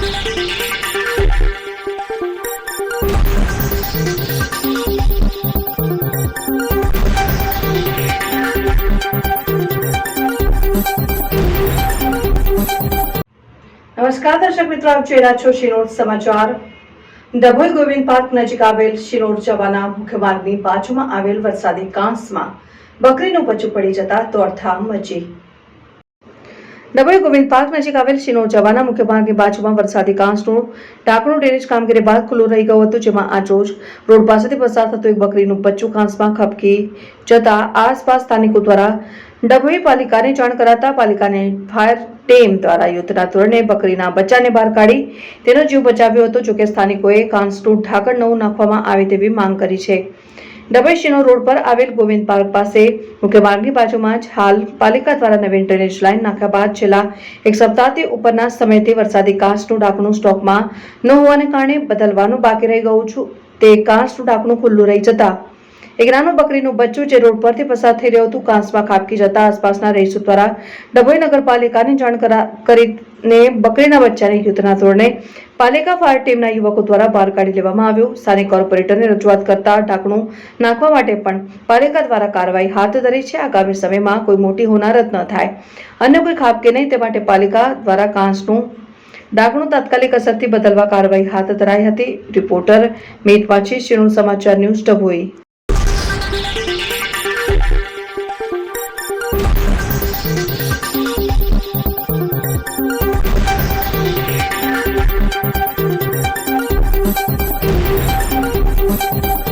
નમસ્કાર દર્શક મિત્રો, આપ જોઈ રહ્યા છો શિનોર સમાચાર। ડભોઈ ગોવિંદ પાર્ક નજીક આવેલ શિનોર જવાના મુખ્ય માર્ગની બાજુમાં આવેલ વરસાદી કાંસમાં બકરીનું બચ્ચું પડી જતા દોડધામ મચી। ડભોઈ ગોવિંદ પાર્ક નજીક આવેલ શિનોર જવાના મુખ્ય માર્ગની બાજુમાં વરસાદી કાંસનું ઢાંકણું ડ્રેનેજ કામગીરી બાદ ખુલ્લું રહી ગયું હતું, જેમાં આજ રોજ રોડ પાસેથી પસાર થતું એક બકરીનું બચ્ચું કાંસમાં ખપકી જતા આસપાસ સ્થાનિકો દ્વારા ડભોઈ પાલિકાને જાણ કરાતા પાલિકાને ફાયર ટીમ દ્વારા યુદ્ધના ધોરણે બકરીના બચ્ચાને બહાર કાઢી તેનો જીવ બચાવ્યો હતો। જોકે સ્થાનિકોએ કાંસનું ઢાંકણ નવું નાખવામાં આવે તેવી માંગ કરી છે। ડભોઈ શિનોર રોડ પર આવેલ ગોવિંદ પાર્ક પાસે મુખ્ય માર્ગની બાજુમાં જ હાલ પાલિકા દ્વારા નવીન ડ્રેનેજ લાઇન નાખ્યા બાદ છેલ્લા એક સપ્તાહથી ઉપરના સમયથી વરસાદી કાંસનું ઢાંકણું સ્ટોકમાં ન હોવાને કારણે બદલવાનું બાકી રહી ગયું છે। તે કાંસનું ઢાંકણું ખુલ્લું રહી જતા એક નાનું બકરીનું બચ્ચું જે રોડ પરથી પસાર થઈ રહ્યું હતું કાંસમાં ખાબકી જતા આસપાસના રહીશો દ્વારા ડભોઈ નગરપાલિકાને જાણ કરીને બકરીના બચ્ચાને યુદ્ધના ધોરણે પાલિકા ફાયર ટીમના યુવકો દ્વારા બહાર કાઢી લેવામાં આવ્યું। સ્થાનિક કોર્પોરેટરને રજૂઆત કરતા ઢાંકણું નાખવા માટે પણ પાલિકા દ્વારા કાર્યવાહી હાથ ધરી છે। આગામી સમયમાં કોઈ મોટી હોનારત ન થાય, અન્ય કોઈ ખાબકે નહીં તે માટે પાલિકા દ્વારા કાંસનું ઢાંકણું તાત્કાલિક અસરથી બદલવા કાર્યવાહી હાથ ધરાઈ હતી। રિપોર્ટર મિત માછી, શિનોર સમાચાર ન્યૂઝ, ડભોઈ।